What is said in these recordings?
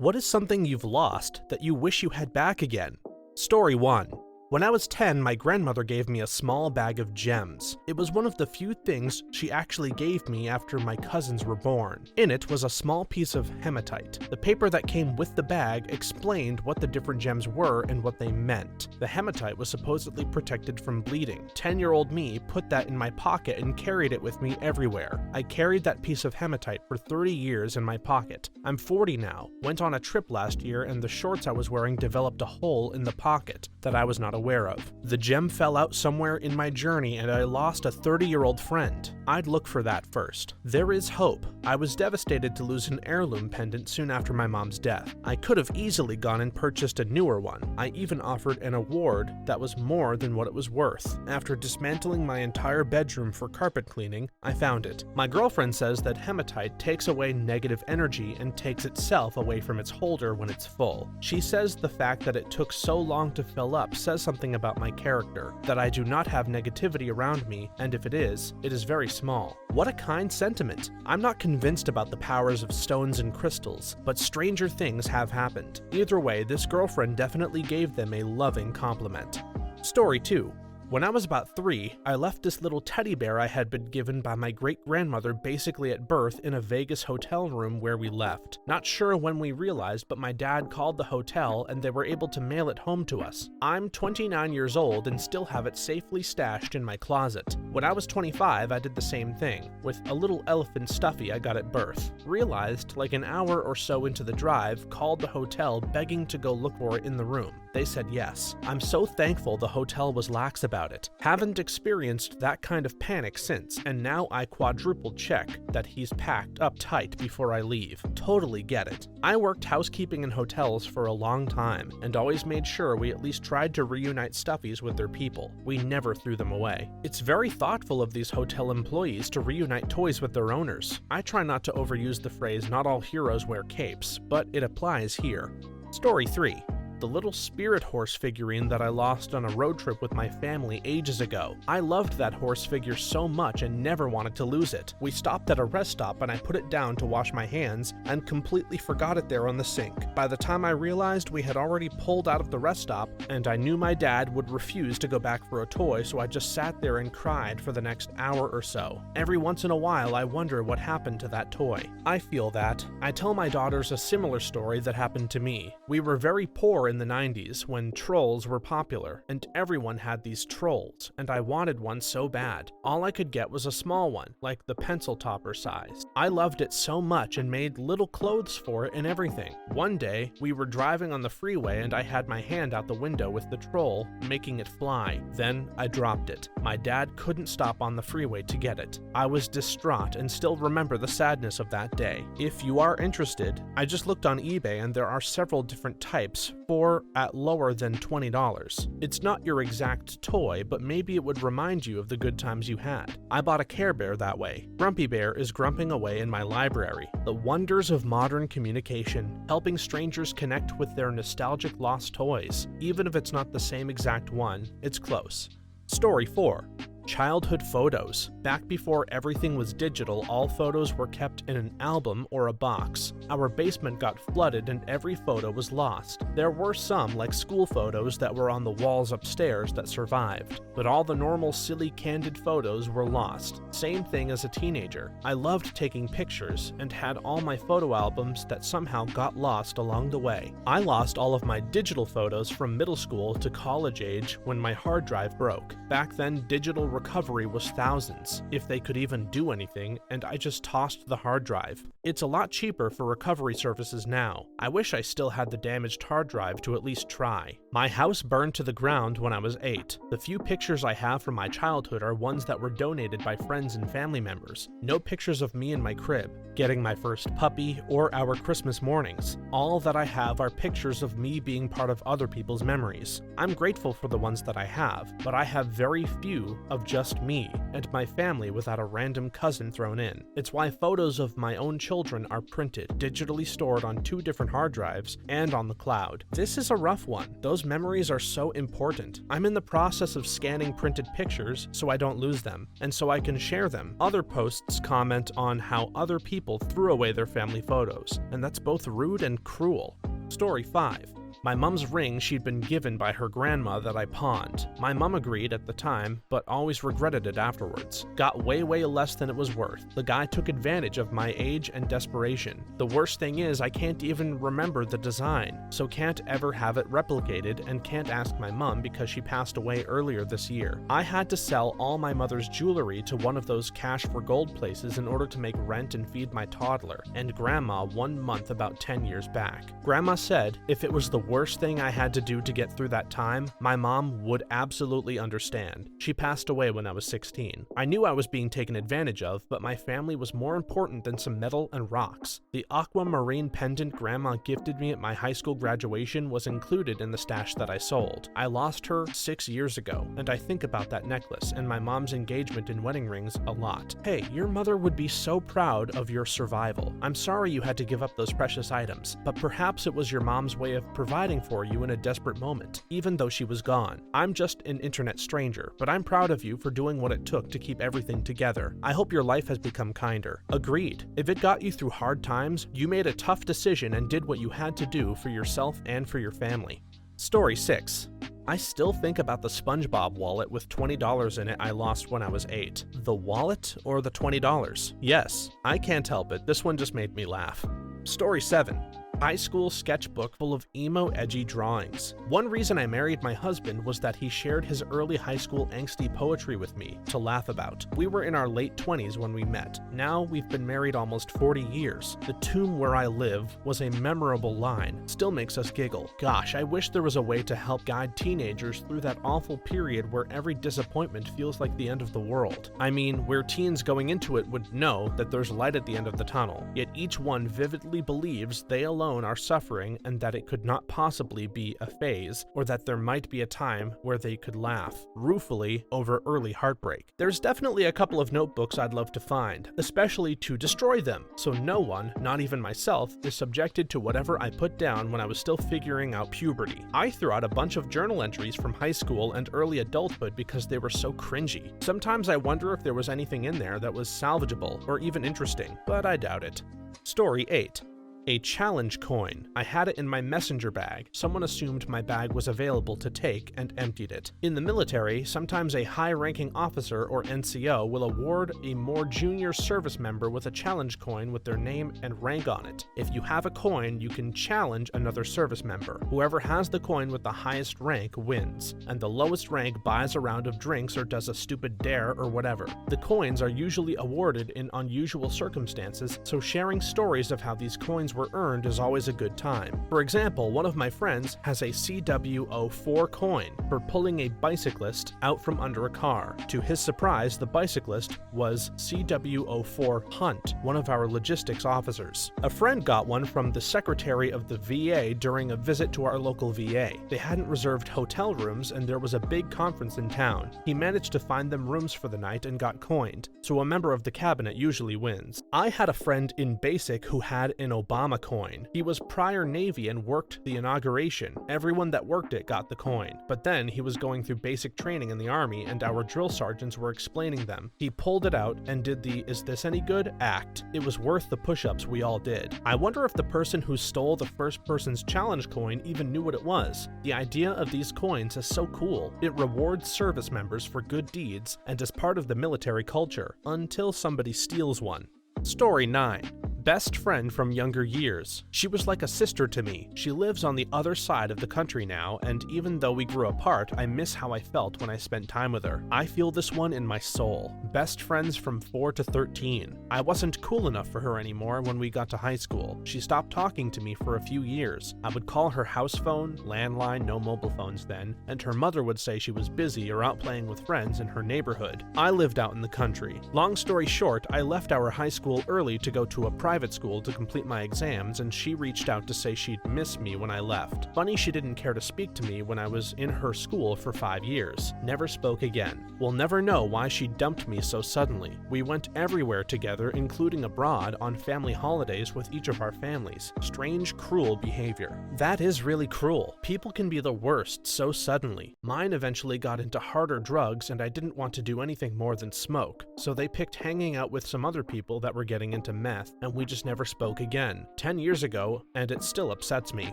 What is something you've lost that you wish you had back again? Story 1. When I was 10, my grandmother gave me a small bag of gems. It was one of the few things she actually gave me after my cousins were born. In it was a small piece of hematite. The paper that came with the bag explained what the different gems were and what they meant. The hematite was supposedly protected from bleeding. 10-year-old me put that in my pocket and carried it with me everywhere. I carried that piece of hematite for 30 years in my pocket. I'm 40 now, went on a trip last year, and the shorts I was wearing developed a hole in the pocket that I was not aware of. The gem fell out somewhere in my journey and I lost a 30-year-old friend. I'd look for that first. There is hope. I was devastated to lose an heirloom pendant soon after my mom's death. I could have easily gone and purchased a newer one. I even offered an award that was more than what it was worth. After dismantling my entire bedroom for carpet cleaning, I found it. My girlfriend says that hematite takes away negative energy and takes itself away from its holder when it's full. She says the fact that it took so long to fill up says something about my character, that I do not have negativity around me, and if it is very small. What a kind sentiment. I'm not convinced about the powers of stones and crystals, but stranger things have happened. Either way, this girlfriend definitely gave them a loving compliment. Story 2. When I was about 3, I left this little teddy bear I had been given by my great-grandmother basically at birth in a Vegas hotel room where we left. Not sure when we realized, but my dad called the hotel and they were able to mail it home to us. I'm 29 years old and still have it safely stashed in my closet. When I was 25, I did the same thing, with a little elephant stuffy I got at birth. Realized, like an hour or so into the drive, called the hotel begging to go look for it in the room. They said yes. I'm so thankful the hotel was lax about it. Haven't experienced that kind of panic since, and now I quadruple check that he's packed up tight before I leave. Totally get it. I worked housekeeping in hotels for a long time, and always made sure we at least tried to reunite stuffies with their people. We never threw them away. It's very thoughtful of these hotel employees to reunite toys with their owners. I try not to overuse the phrase "not all heroes wear capes," but it applies here. Story 3. The little spirit horse figurine that I lost on a road trip with my family ages ago. I loved that horse figure so much and never wanted to lose it. We stopped at a rest stop and I put it down to wash my hands and completely forgot it there on the sink. By the time I realized, we had already pulled out of the rest stop and I knew my dad would refuse to go back for a toy, so I just sat there and cried for the next hour or so. Every once in a while I wonder what happened to that toy. I feel that. I tell my daughters a similar story that happened to me. We were very poor in the 90s when trolls were popular, and everyone had these trolls, and I wanted one so bad. All I could get was a small one, like the pencil topper size. I loved it so much and made little clothes for it and everything. One day, we were driving on the freeway and I had my hand out the window with the troll, making it fly. Then I dropped it. My dad couldn't stop on the freeway to get it. I was distraught and still remember the sadness of that day. If you are interested, I just looked on eBay and there are several different types for at lower than $20. It's not your exact toy, but maybe it would remind you of the good times you had. I bought a Care Bear that way. Grumpy Bear is grumping away in my library. The wonders of modern communication, helping strangers connect with their nostalgic lost toys. Even if it's not the same exact one, it's close. Story 4. Childhood photos. Back before everything was digital, all photos were kept in an album or a box. Our basement got flooded and every photo was lost. There were some, like school photos, that were on the walls upstairs that survived, but all the normal silly candid photos were lost. Same thing as a teenager. I loved taking pictures and had all my photo albums that somehow got lost along the way. I lost all of my digital photos from middle school to college age when my hard drive broke. Back then, digital recovery was thousands, if they could even do anything, and I just tossed the hard drive. It's a lot cheaper for recovery services now. I wish I still had the damaged hard drive to at least try. My house burned to the ground when I was 8. The few pictures I have from my childhood are ones that were donated by friends and family members. No pictures of me in my crib, getting my first puppy, or our Christmas mornings. All that I have are pictures of me being part of other people's memories. I'm grateful for the ones that I have, but I have very few of just me and my family without a random cousin thrown in. It's why photos of my own children are printed, digitally stored on 2 different hard drives, and on the cloud. This is a rough one. Those memories are so important. I'm in the process of scanning printed pictures so I don't lose them, and so I can share them. Other posts comment on how other people threw away their family photos, and that's both rude and cruel. Story 5. My mom's ring she'd been given by her grandma that I pawned. My mom agreed at the time, but always regretted it afterwards. Got way less than it was worth. The guy took advantage of my age and desperation. The worst thing is I can't even remember the design, so can't ever have it replicated and can't ask my mom because she passed away earlier this year. I had to sell all my mother's jewelry to one of those cash for gold places in order to make rent and feed my toddler, and grandma 1 month about 10 years back. Grandma said if it was the worst thing I had to do to get through that time, my mom would absolutely understand. She passed away when I was 16. I knew I was being taken advantage of, but my family was more important than some metal and rocks. The aquamarine pendant grandma gifted me at my high school graduation was included in the stash that I sold. I lost her 6 years ago, and I think about that necklace and my mom's engagement and wedding rings a lot. Hey, your mother would be so proud of your survival. I'm sorry you had to give up those precious items, but perhaps it was your mom's way of providing for you in a desperate moment, even though she was gone. I'm just an internet stranger, but I'm proud of you for doing what it took to keep everything together. I hope your life has become kinder. Agreed. If it got you through hard times, you made a tough decision and did what you had to do for yourself and for your family. Story 6. I still think about the SpongeBob wallet with $20 in it I lost when I was 8. The wallet or the $20? Yes, I can't help it. This one just made me laugh. Story 7. High school sketchbook full of emo edgy drawings. One reason I married my husband was that he shared his early high school angsty poetry with me to laugh about. We were in our late 20s when we met. Now we've been married almost 40 years. The tomb where I live was a memorable line. Still makes us giggle. Gosh, I wish there was a way to help guide teenagers through that awful period where every disappointment feels like the end of the world. I mean, where teens going into it would know that there's light at the end of the tunnel, yet each one vividly believes they alone are suffering and that it could not possibly be a phase, or that there might be a time where they could laugh ruefully over early heartbreak. There's definitely a couple of notebooks I'd love to find, especially to destroy them, so no one, not even myself, is subjected to whatever I put down when I was still figuring out puberty. I threw out a bunch of journal entries from high school and early adulthood because they were so cringy. Sometimes I wonder if there was anything in there that was salvageable or even interesting, but I doubt it. Story 8. A challenge coin. I had it in my messenger bag. Someone assumed my bag was available to take and emptied it. In the military, sometimes a high-ranking officer or NCO will award a more junior service member with a challenge coin with their name and rank on it. If you have a coin, you can challenge another service member. Whoever has the coin with the highest rank wins, and the lowest rank buys a round of drinks or does a stupid dare or whatever. The coins are usually awarded in unusual circumstances, so sharing stories of how these coins were earned is always a good time. For example, one of my friends has a CW04 coin for pulling a bicyclist out from under a car. To his surprise, the bicyclist was CW04 Hunt, one of our logistics officers. A friend got one from the secretary of the VA during a visit to our local VA. They hadn't reserved hotel rooms and there was a big conference in town. He managed to find them rooms for the night and got coined, so a member of the cabinet usually wins. I had a friend in basic who had an Obama coin. He was prior Navy and worked the inauguration. Everyone that worked it got the coin. But then he was going through basic training in the Army and our drill sergeants were explaining them. He pulled it out and did the "is this any good" act. It was worth the push-ups we all did. I wonder if the person who stole the first person's challenge coin even knew what it was. The idea of these coins is so cool. It rewards service members for good deeds and is part of the military culture, until somebody steals one. Story 9. Best friend from younger years. She was like a sister to me. She lives on the other side of the country now, and even though we grew apart, I miss how I felt when I spent time with her. I feel this one in my soul. Best friends from 4 to 13. I wasn't cool enough for her anymore when we got to high school. She stopped talking to me for a few years. I would call her house phone, landline, no mobile phones then, and her mother would say she was busy or out playing with friends in her neighborhood. I lived out in the country. Long story short, I left our high school early to go to a private private school to complete my exams, and she reached out to say she'd miss me when I left. Funny she didn't care to speak to me when I was in her school for 5 years. Never spoke again. We'll never know why she dumped me so suddenly. We went everywhere together, including abroad, on family holidays with each of our families. Strange, cruel behavior. That is really cruel. People can be the worst so suddenly. Mine eventually got into harder drugs, and I didn't want to do anything more than smoke, so they picked hanging out with some other people that were getting into meth, and we just never spoke again. 10 years ago, and it still upsets me.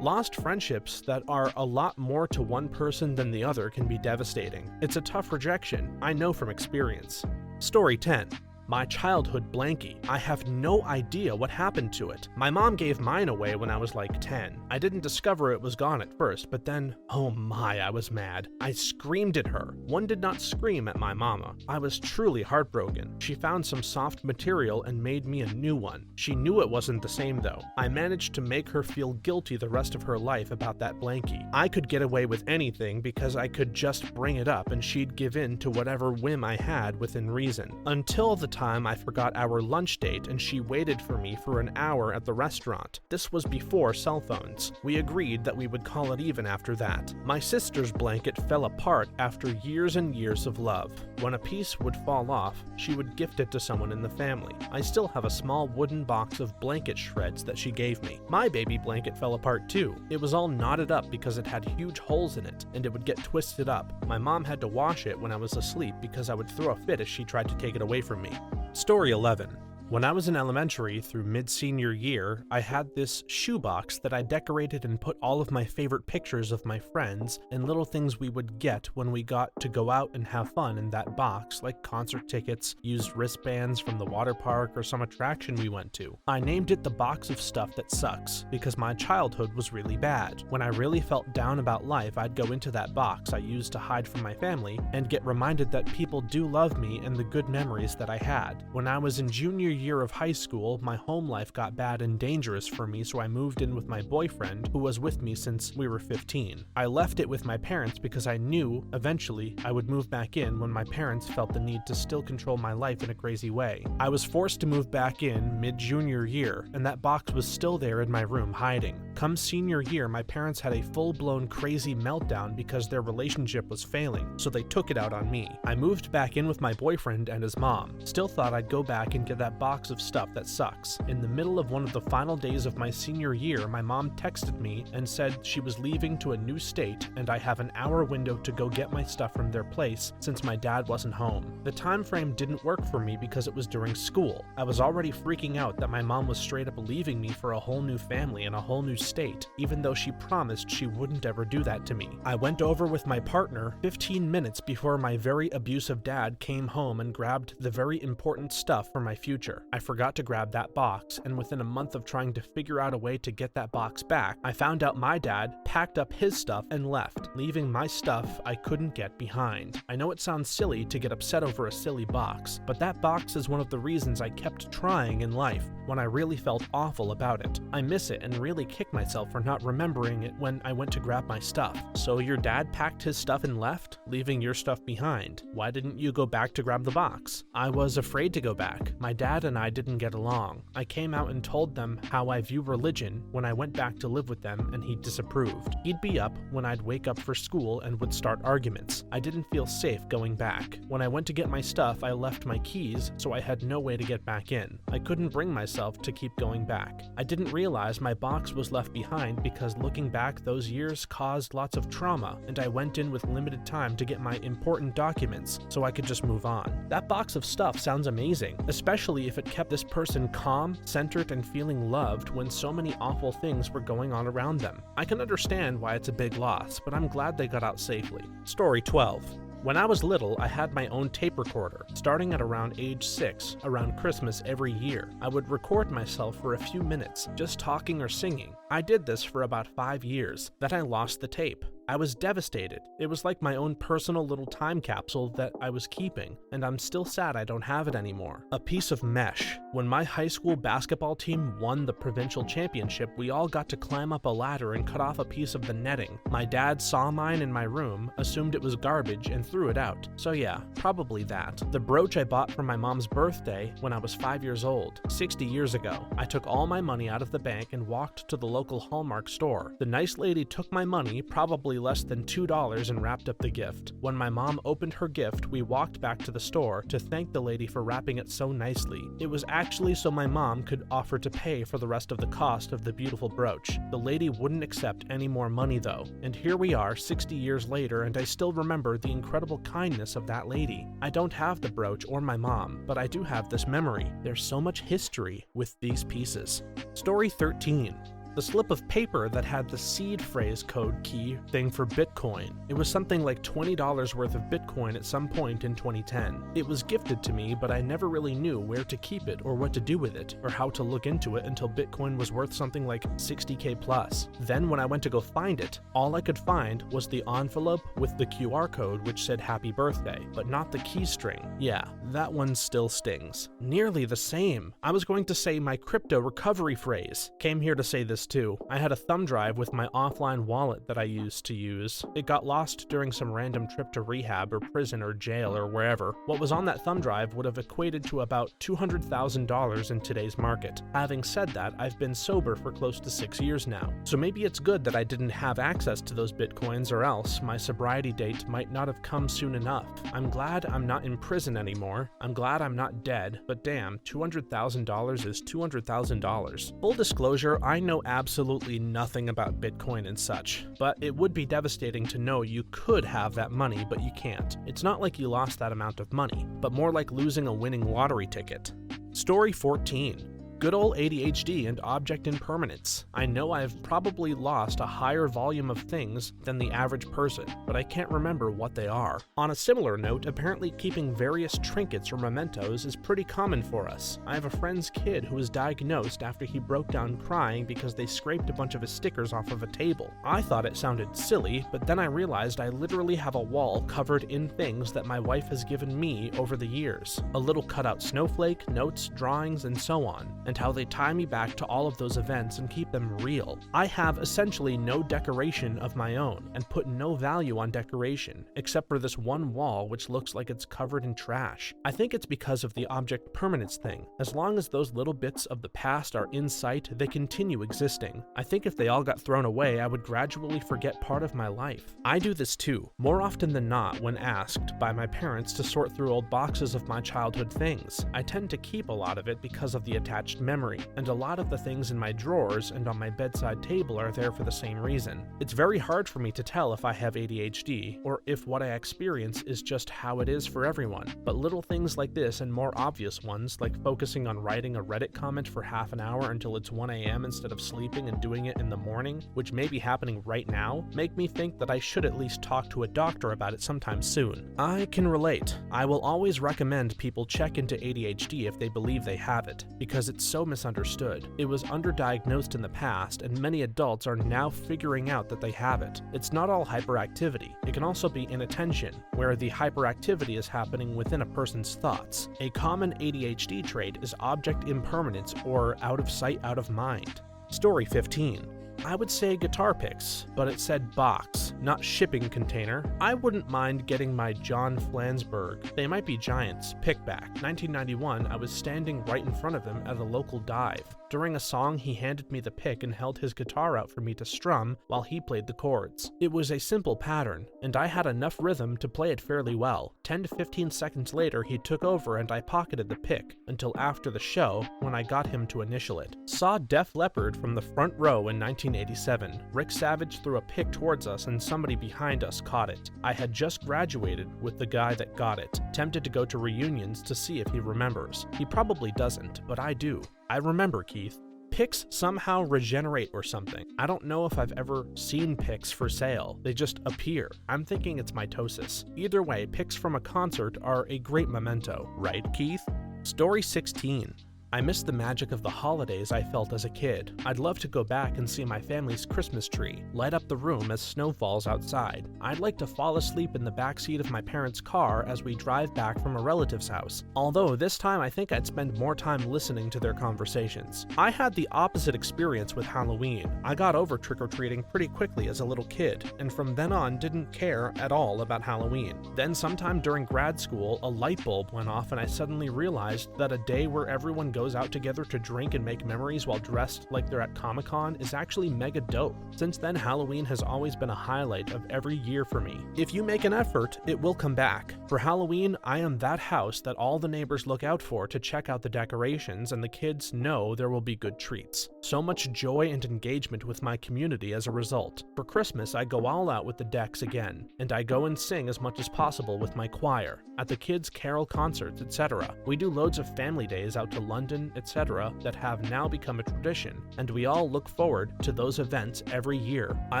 Lost friendships that are a lot more to one person than the other can be devastating. It's a tough rejection, I know from experience. Story 10. My childhood blankie. I have no idea what happened to it. My mom gave mine away when I was like 10. I didn't discover it was gone at first, but then, oh my, I was mad. I screamed at her. One did not scream at my mama. I was truly heartbroken. She found some soft material and made me a new one. She knew it wasn't the same though. I managed to make her feel guilty the rest of her life about that blankie. I could get away with anything because I could just bring it up and she'd give in to whatever whim I had within reason. Until the time I forgot our lunch date and she waited for me for an hour at the restaurant. This was before cell phones. We agreed that we would call it even after that. My sister's blanket fell apart after years and years of love. When a piece would fall off, she would gift it to someone in the family. I still have a small wooden box of blanket shreds that she gave me. My baby blanket fell apart too. It was all knotted up because it had huge holes in it and it would get twisted up. My mom had to wash it when I was asleep because I would throw a fit if she tried to take it away from me. Story 11. When I was in elementary through mid-senior year, I had this shoebox that I decorated and put all of my favorite pictures of my friends and little things we would get when we got to go out and have fun in that box, like concert tickets, used wristbands from the water park, or some attraction we went to. I named it the box of stuff that sucks because my childhood was really bad. When I really felt down about life, I'd go into that box I used to hide from my family and get reminded that people do love me and the good memories that I had. When I was in junior year of high school, my home life got bad and dangerous for me, so I moved in with my boyfriend, who was with me since we were 15. I left it with my parents because I knew eventually I would move back in when my parents felt the need to still control my life in a crazy way. I was forced to move back in mid-junior year, and that box was still there in my room hiding. Come senior year, my parents had a full-blown crazy meltdown because their relationship was failing, so they took it out on me. I moved back in with my boyfriend and his mom. Still thought I'd go back and get that box of stuff that sucks. In the middle of one of the final days of my senior year, my mom texted me and said she was leaving to a new state and I have an hour window to go get my stuff from their place since my dad wasn't home. The time frame didn't work for me because it was during school. I was already freaking out that my mom was straight up leaving me for a whole new family in a whole new state, even though she promised she wouldn't ever do that to me. I went over with my partner 15 minutes before my very abusive dad came home and grabbed the very important stuff for my future. I forgot to grab that box, and within a month of trying to figure out a way to get that box back, I found out my dad packed up his stuff and left, leaving my stuff I couldn't get behind. I know it sounds silly to get upset over a silly box, but that box is one of the reasons I kept trying in life when I really felt awful about it. I miss it and really kick myself for not remembering it when I went to grab my stuff. So your dad packed his stuff and left, leaving your stuff behind. Why didn't you go back to grab the box? I was afraid to go back. My dad and I didn't get along. I came out and told them how I view religion when I went back to live with them, and he disapproved. He'd be up when I'd wake up for school and would start arguments. I didn't feel safe going back. When I went to get my stuff, I left my keys, so I had no way to get back in. I couldn't bring myself to keep going back. I didn't realize my box was left behind because looking back, those years caused lots of trauma, and I went in with limited time to get my important documents so I could just move on. That box of stuff sounds amazing, especially if it kept this person calm, centered, and feeling loved when so many awful things were going on around them. I can understand why it's a big loss, but I'm glad they got out safely. Story 12. When I was little, I had my own tape recorder. Starting at around age 6, around Christmas every year, I would record myself for a few minutes, just talking or singing. I did this for about 5 years. Then I lost the tape. I was devastated. It was like my own personal little time capsule that I was keeping, and I'm still sad I don't have it anymore. A piece of mesh. When my high school basketball team won the provincial championship, we all got to climb up a ladder and cut off a piece of the netting. My dad saw mine in my room, assumed it was garbage, and threw it out. So yeah, probably that. The brooch I bought for my mom's birthday when I was 5 years old, 60 years ago. I took all my money out of the bank and walked to the local Hallmark store. The nice lady took my money, probably less than $2, and wrapped up the gift. When my mom opened her gift, we walked back to the store to thank the lady for wrapping it so nicely. It was actually so my mom could offer to pay for the rest of the cost of the beautiful brooch. The lady wouldn't accept any more money though, and here we are 60 years later, and I still remember the incredible kindness of that lady. I don't have the brooch or my mom, but I do have this memory. There's so much history with these pieces. Story 13. The slip of paper that had the seed phrase code key thing for Bitcoin. It was something like $20 worth of Bitcoin at some point in 2010. It was gifted to me, but I never really knew where to keep it or what to do with it, or how to look into it until Bitcoin was worth something like 60K plus. Then when I went to go find it, all I could find was the envelope with the QR code which said happy birthday, but not the key string. Yeah, that one still stings. Nearly the same. I was going to say my crypto recovery phrase. Came here to say this too. I had a thumb drive with my offline wallet that I used to use. It got lost during some random trip to rehab or prison or jail or wherever. What was on that thumb drive would have equated to about $200,000 in today's market. Having said that, I've been sober for close to 6 years now. So maybe it's good that I didn't have access to those bitcoins, or else my sobriety date might not have come soon enough. I'm glad I'm not in prison anymore. I'm glad I'm not dead, but damn, $200,000 is $200,000. Full disclosure, I know absolutely nothing about Bitcoin and such, but it would be devastating to know you could have that money, but you can't. It's not like you lost that amount of money, but more like losing a winning lottery ticket. Story 14. Good old ADHD and object impermanence. I know I've probably lost a higher volume of things than the average person, but I can't remember what they are. On a similar note, apparently keeping various trinkets or mementos is pretty common for us. I have a friend's kid who was diagnosed after he broke down crying because they scraped a bunch of his stickers off of a table. I thought it sounded silly, but then I realized I literally have a wall covered in things that my wife has given me over the years. A little cutout snowflake, notes, drawings, and so on. And how they tie me back to all of those events and keep them real. I have essentially no decoration of my own, and put no value on decoration, except for this one wall which looks like it's covered in trash. I think it's because of the object permanence thing. As long as those little bits of the past are in sight, they continue existing. I think if they all got thrown away, I would gradually forget part of my life. I do this too, more often than not when asked by my parents to sort through old boxes of my childhood things. I tend to keep a lot of it because of the attached memory, and a lot of the things in my drawers and on my bedside table are there for the same reason. It's very hard for me to tell if I have ADHD, or if what I experience is just how it is for everyone, but little things like this and more obvious ones, like focusing on writing a Reddit comment for half an hour until it's 1 a.m. instead of sleeping and doing it in the morning, which may be happening right now, make me think that I should at least talk to a doctor about it sometime soon. I can relate. I will always recommend people check into ADHD if they believe they have it, because it's so misunderstood. It was underdiagnosed in the past, and many adults are now figuring out that they have it. It's not all hyperactivity. It can also be inattention, where the hyperactivity is happening within a person's thoughts. A common ADHD trait is object impermanence, or out of sight, out of mind. Story 15. I would say guitar picks, but it said box, not shipping container. I wouldn't mind getting my John Flansburgh, they might be giants, pick back. 1991, I was standing right in front of him at a local dive. During a song, he handed me the pick and held his guitar out for me to strum while he played the chords. It was a simple pattern, and I had enough rhythm to play it fairly well. 10 to 15 seconds later, he took over and I pocketed the pick, until after the show, when I got him to initial it. Saw Def Leppard from the front row in 1987. Rick Savage threw a pick towards us and somebody behind us caught it. I had just graduated with the guy that got it, tempted to go to reunions to see if he remembers. He probably doesn't, but I do. I remember, Keith. Picks somehow regenerate or something. I don't know if I've ever seen picks for sale. They just appear. I'm thinking it's mitosis. Either way, picks from a concert are a great memento, right, Keith? Story 16. I miss the magic of the holidays I felt as a kid. I'd love to go back and see my family's Christmas tree, light up the room as snow falls outside. I'd like to fall asleep in the backseat of my parents' car as we drive back from a relative's house. Although this time I think I'd spend more time listening to their conversations. I had the opposite experience with Halloween. I got over trick-or-treating pretty quickly as a little kid, and from then on didn't care at all about Halloween. Then sometime during grad school, a light bulb went off and I suddenly realized that a day where everyone goes out together to drink and make memories while dressed like they're at Comic-Con is actually mega dope. Since then, Halloween has always been a highlight of every year for me. If you make an effort, it will come back. For Halloween, I am that house that all the neighbors look out for to check out the decorations, and the kids know there will be good treats. So much joy and engagement with my community as a result. For Christmas, I go all out with the decks again, and I go and sing as much as possible with my choir, at the kids' carol concerts, etc. We do loads of family days out to London, etc. that have now become a tradition, and we all look forward to those events every year. I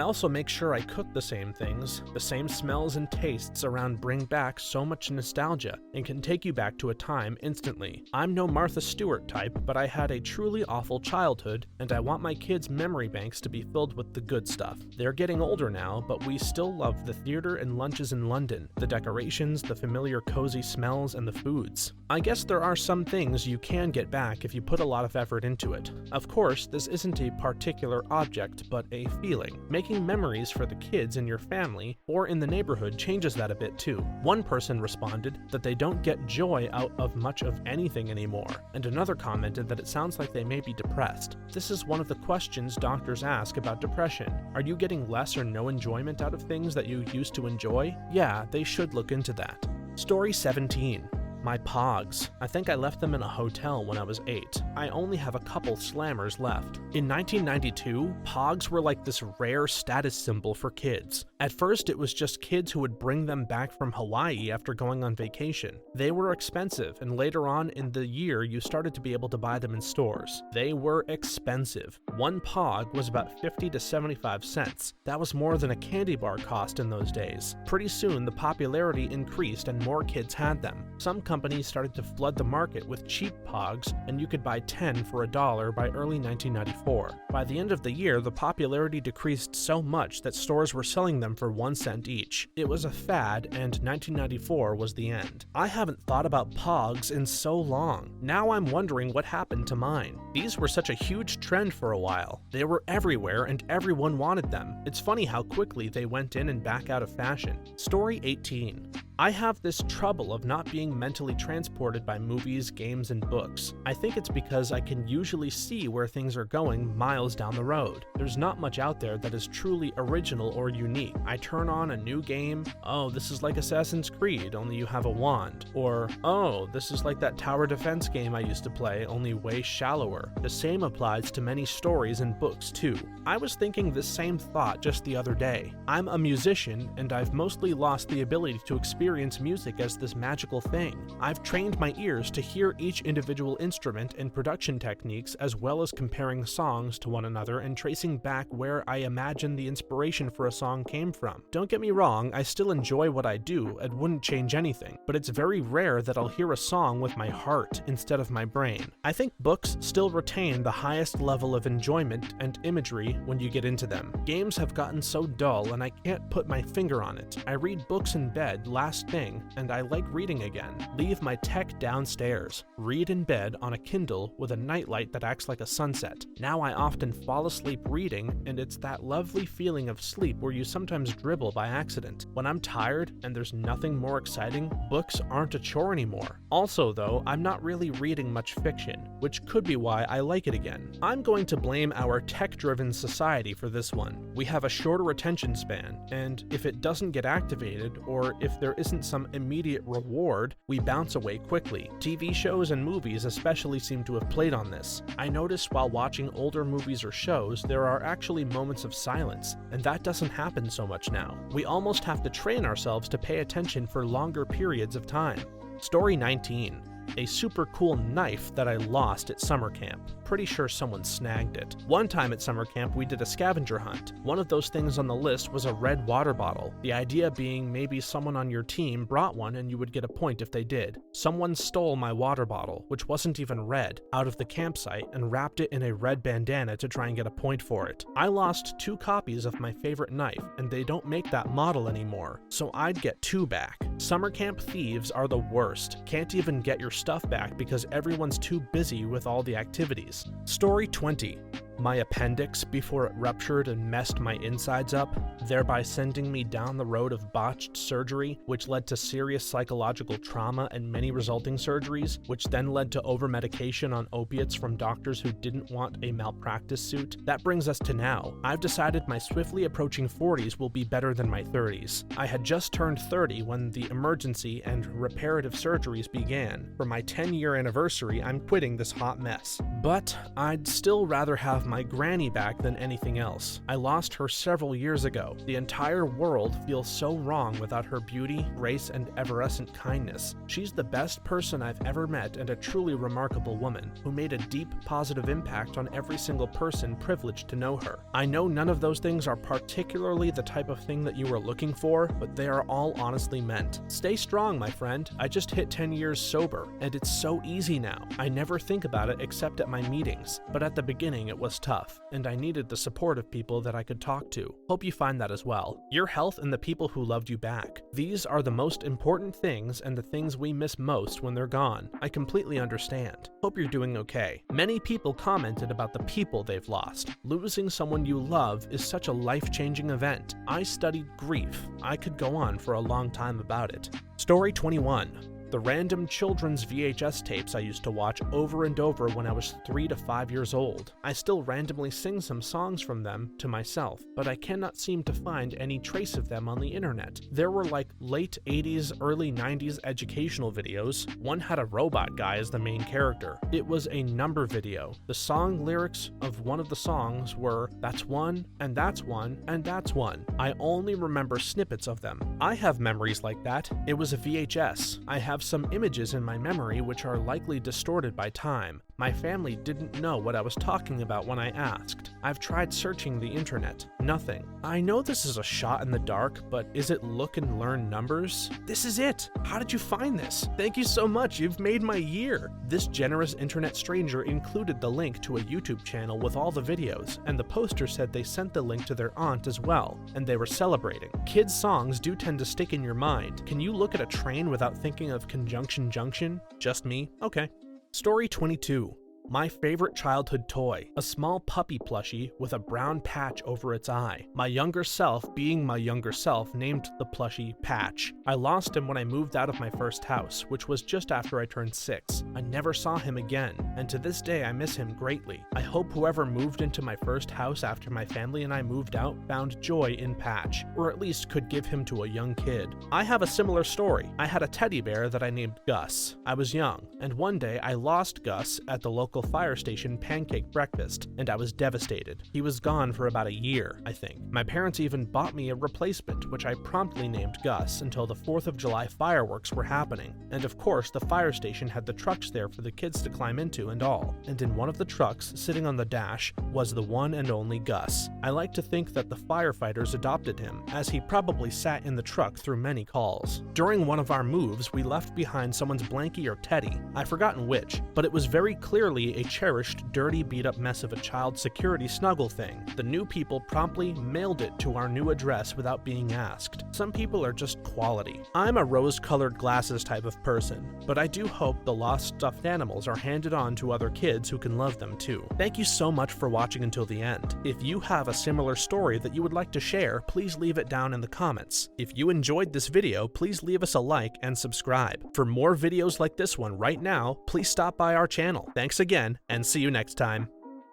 also make sure I cook the same things, the same smells and tastes around bring back so much nostalgia and can take you back to a time instantly. I'm no Martha Stewart type, but I had a truly awful childhood, and I want my kids' memory banks to be filled with the good stuff. They're getting older now, but we still love the theater and lunches in London, the decorations, the familiar cozy smells, and the foods. I guess there are some things you can get back if you put a lot of effort into it. Of course, this isn't a particular object, but a feeling. Making memories for the kids in your family or in the neighborhood changes that a bit too. One person responded that they don't get joy out of much of anything anymore, and another commented that it sounds like they may be depressed. This is one of the questions doctors ask about depression. Are you getting less or no enjoyment out of things that you used to enjoy? Yeah, they should look into that. Story 17. My Pogs. I think I left them in a hotel when I was 8. I only have a couple slammers left. In 1992, Pogs were like this rare status symbol for kids. At first, it was just kids who would bring them back from Hawaii after going on vacation. They were expensive, and later on in the year, you started to be able to buy them in stores. They were expensive. One Pog was about 50 to 75 cents. That was more than a candy bar cost in those days. Pretty soon, the popularity increased and more kids had them. Some companies started to flood the market with cheap Pogs, and you could buy 10 for $1 by early 1994. By the end of the year, the popularity decreased so much that stores were selling them for 1 cent each. It was a fad, and 1994 was the end. I haven't thought about Pogs in so long. Now I'm wondering what happened to mine. These were such a huge trend for a while. They were everywhere, and everyone wanted them. It's funny how quickly they went in and back out of fashion. Story 18. I have this trouble of not being mentally transported by movies, games, and books. I think it's because I can usually see where things are going miles down the road. There's not much out there that is truly original or unique. I turn on a new game, oh, this is like Assassin's Creed, only you have a wand. Or, oh, this is like that tower defense game I used to play, only way shallower. The same applies to many stories and books too. I was thinking this same thought just the other day. I'm a musician, and I've mostly lost the ability to experience music as this magical thing. I've trained my ears to hear each individual instrument and production techniques, as well as comparing songs to one another and tracing back where I imagine the inspiration for a song came from. Don't get me wrong, I still enjoy what I do and wouldn't change anything, but it's very rare that I'll hear a song with my heart instead of my brain. I think books still retain the highest level of enjoyment and imagery when you get into them. Games have gotten so dull and I can't put my finger on it. I read books in bed last thing, and I like reading again. Leave my tech downstairs. Read in bed on a Kindle with a nightlight that acts like a sunset. Now I often fall asleep reading, and it's that lovely feeling of sleep where you sometimes dribble by accident. When I'm tired and there's nothing more exciting, books aren't a chore anymore. Also though, I'm not really reading much fiction, which could be why I like it again. I'm going to blame our tech-driven society for this one. We have a shorter attention span, and if it doesn't get activated, or if there isn't some immediate reward, we bounce away quickly. TV shows and movies especially seem to have played on this. I notice while watching older movies or shows, there are actually moments of silence, and that doesn't happen so much now. We almost have to train ourselves to pay attention for longer periods of time. Story 19. A super cool knife that I lost at summer camp. Pretty sure someone snagged it. One time at summer camp, we did a scavenger hunt. One of those things on the list was a red water bottle. The idea being maybe someone on your team brought one and you would get a point if they did. Someone stole my water bottle, which wasn't even red, out of the campsite and wrapped it in a red bandana to try and get a point for it. I lost 2 copies of my favorite knife, and they don't make that model anymore, so I'd get 2 back. Summer camp thieves are the worst. Can't even get your stuff back because everyone's too busy with all the activities. Story 20. My appendix before it ruptured and messed my insides up, thereby sending me down the road of botched surgery, which led to serious psychological trauma and many resulting surgeries, which then led to over-medication on opiates from doctors who didn't want a malpractice suit. That brings us to now. I've decided my swiftly approaching 40s will be better than my 30s. I had just turned 30 when the emergency and reparative surgeries began. For my 10-year anniversary, I'm quitting this hot mess. But I'd still rather have my granny back than anything else. I lost her several years ago. The entire world feels so wrong without her beauty, grace, and evanescent kindness. She's the best person I've ever met and a truly remarkable woman who made a deep, positive impact on every single person privileged to know her. I know none of those things are particularly the type of thing that you were looking for, but they are all honestly meant. Stay strong, my friend. I just hit 10 years sober, and it's so easy now. I never think about it except at my meetings, but at the beginning it was tough, and I needed the support of people that I could talk to. Hope you find that as well. Your health and the people who loved you back. These are the most important things and the things we miss most when they're gone. I completely understand. Hope you're doing okay. Many people commented about the people they've lost. Losing someone you love is such a life-changing event. I studied grief. I could go on for a long time about it. Story 21. The random children's VHS tapes I used to watch over and over when I was 3 to 5 years old. I still randomly sing some songs from them to myself, but I cannot seem to find any trace of them on the internet. There were like late 80s, early 90s educational videos. One had a robot guy as the main character. It was a number video. The song lyrics of one of the songs were, "That's one, and that's one, and that's one." I only remember snippets of them. I have memories like that. It was a VHS. I have some images in my memory which are likely distorted by time. My family didn't know what I was talking about when I asked. I've tried searching the internet. Nothing. I know this is a shot in the dark, but is it look and learn numbers? This is it! How did you find this? Thank you so much, you've made my year! This generous internet stranger included the link to a YouTube channel with all the videos, and the poster said they sent the link to their aunt as well, and they were celebrating. Kids' songs do tend to stick in your mind. Can you look at a train without thinking of Conjunction Junction? Just me? Okay. Story 22. My favorite childhood toy, a small puppy plushie with a brown patch over its eye. My younger self, being my younger self, named the plushie Patch. I lost him when I moved out of my first house, which was just after I turned 6. I never saw him again, and to this day I miss him greatly. I hope whoever moved into my first house after my family and I moved out found joy in Patch, or at least could give him to a young kid. I have a similar story. I had a teddy bear that I named Gus. I was young, and one day I lost Gus at the local fire station pancake breakfast, and I was devastated. He was gone for about a year, I think. My parents even bought me a replacement, which I promptly named Gus until the 4th of July fireworks were happening. And of course, the fire station had the trucks there for the kids to climb into and all. And in one of the trucks, sitting on the dash, was the one and only Gus. I like to think that the firefighters adopted him, as he probably sat in the truck through many calls. During one of our moves, we left behind someone's blankie or teddy. I've forgotten which, but it was very clearly a cherished, dirty, beat-up mess of a child security snuggle thing. The new people promptly mailed it to our new address without being asked. Some people are just quality. I'm a rose-colored glasses type of person, but I do hope the lost stuffed animals are handed on to other kids who can love them too. Thank you so much for watching until the end. If you have a similar story that you would like to share, please leave it down in the comments. If you enjoyed this video, please leave us a like and subscribe. For more videos like this one right now, please stop by our channel. Thanks again, and see you next time.